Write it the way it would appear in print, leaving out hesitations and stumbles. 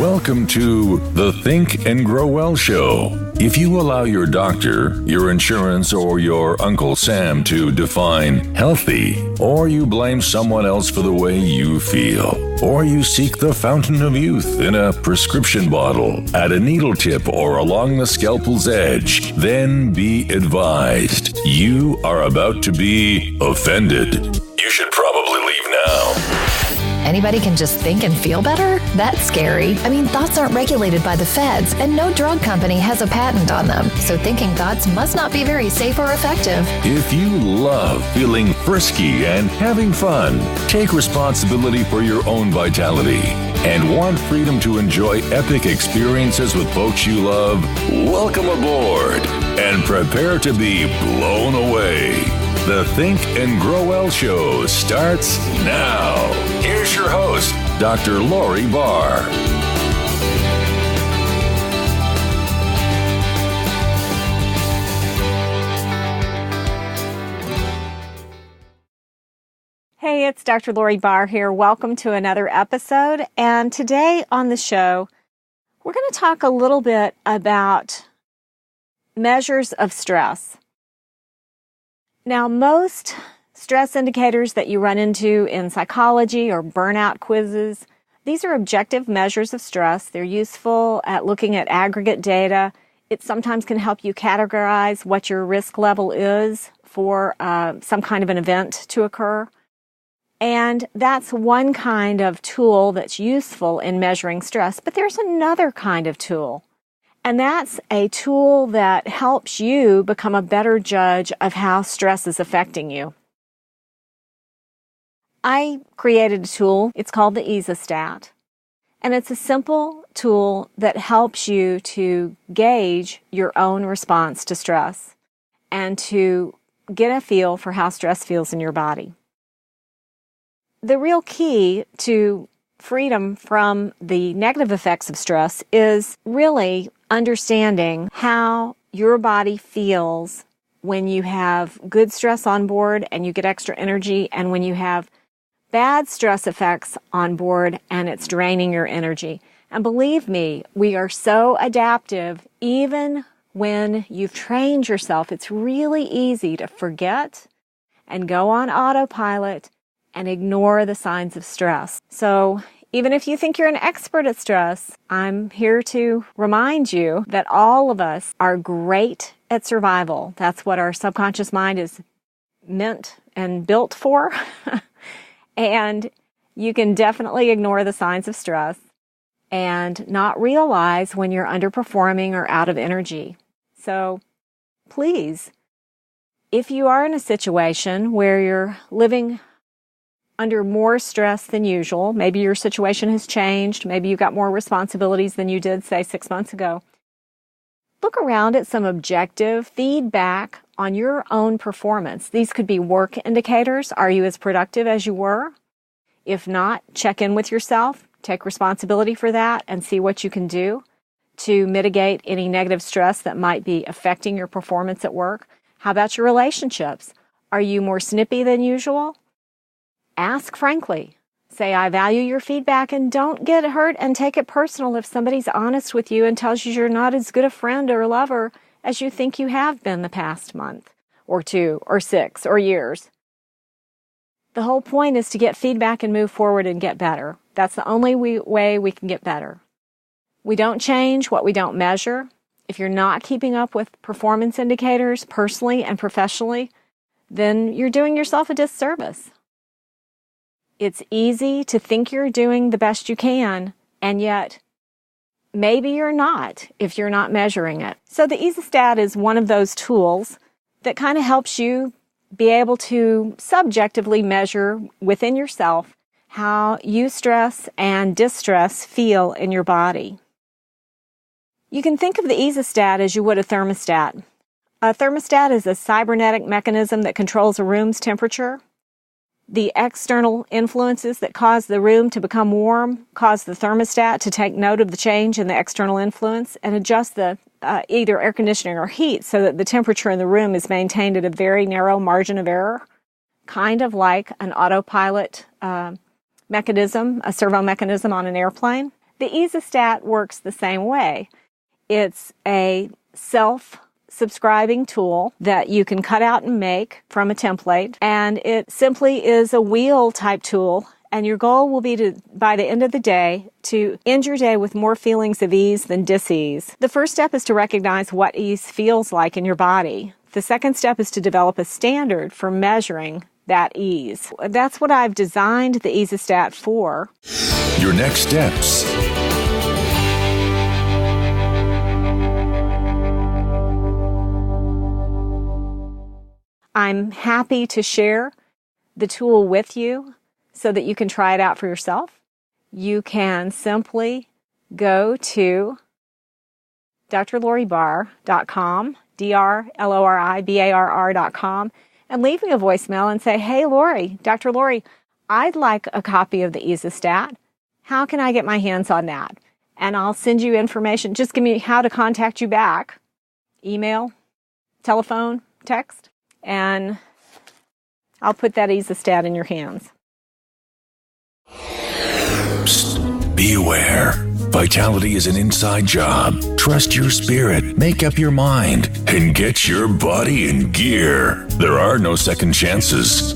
Welcome to the Think and Grow Well Show. If you allow your doctor, your insurance, or your Uncle Sam to define healthy, or you blame someone else for the way you feel, or you seek the fountain of youth in a prescription bottle, at a needle tip, or along the scalpel's edge, then be advised, you are about to be offended. You should probably leave now. Anybody can just think and feel better? That's scary. I mean, thoughts aren't regulated by the feds, and no drug company has a patent on them. So thinking thoughts must not be very safe or effective. If you love feeling frisky and having fun, take responsibility for your own vitality, and want freedom to enjoy epic experiences with folks you love, welcome aboard and prepare to be blown away. The Think and Grow Well Show starts now. Here's your host, Dr. Lori Barr. Hey, it's Dr. Lori Barr here. Welcome to another episode. And today on the show, we're going to talk a little bit about measures of stress. Now, most stress indicators that you run into in psychology or burnout quizzes, these are objective measures of stress. They're useful at looking at aggregate data. It sometimes can help you categorize what your risk level is for some kind of an event to occur. And that's one kind of tool that's useful in measuring stress. But there's another kind of tool. And that's a tool that helps you become a better judge of how stress is affecting you. I created a tool. It's called the EasyStat. And it's a simple tool that helps you to gauge your own response to stress and to get a feel for how stress feels in your body. The real key to freedom from the negative effects of stress is really understanding how your body feels when you have good stress on board and you get extra energy, and when you have bad stress effects on board and it's draining your energy. And believe me, we are so adaptive. Even when you've trained yourself, it's really easy to forget and go on autopilot and ignore the signs of stress. So even if you think you're an expert at stress, I'm here to remind you that all of us are great at survival. That's what our subconscious mind is meant and built for. And you can definitely ignore the signs of stress and not realize when you're underperforming or out of energy. So please, if you are in a situation where you're living under more stress than usual, maybe your situation has changed, maybe you got more responsibilities than you did, say, 6 months ago, look around at some objective feedback on your own performance. These could be work indicators. Are you as productive as you were? If not, check in with yourself, take responsibility for that, and see what you can do to mitigate any negative stress that might be affecting your performance at work. How about your relationships? Are you more snippy than usual? Ask frankly. Say, I value your feedback, and don't get hurt and take it personal if somebody's honest with you and tells you you're not as good a friend or lover as you think you have been the past month or 2 or 6 or years. The whole point is to get feedback and move forward and get better. That's the only way we can get better. We don't change what we don't measure. If you're not keeping up with performance indicators personally and professionally, then you're doing yourself a disservice. It's easy to think you're doing the best you can, and yet maybe you're not if you're not measuring it. So the EasyStat is one of those tools that kind of helps you be able to subjectively measure within yourself how eustress and distress feel in your body. You can think of the EasyStat as you would a thermostat. A thermostat is a cybernetic mechanism that controls a room's temperature. The external influences that cause the room to become warm cause the thermostat to take note of the change in the external influence and adjust the either air conditioning or heat so that the temperature in the room is maintained at a very narrow margin of error, kind of like an autopilot mechanism, a servo mechanism on an airplane. The EasyStat works the same way. It's a self-subscribing tool that you can cut out and make from a template, and it simply is a wheel type tool. And your goal will be to, by the end of the day, to end your day with more feelings of ease than dis-ease. The first step is to recognize what ease feels like in your body. The second step is to develop a standard for measuring that ease. That's what I've designed the EasyStat for. Your next steps. I'm happy to share the tool with you so that you can try it out for yourself. You can simply go to drloribarr.com, drloribarr.com, and leave me a voicemail and say, "Hey, Lori, Dr. Lori, I'd like a copy of the EasyStat. How can I get my hands on that?" And I'll send you information. Just give me how to contact you back. Email, telephone, text, and I'll put that EasyStat in your hands. Psst, be aware. Vitality is an inside job. Trust your spirit, make up your mind, and get your body in gear. There are no second chances.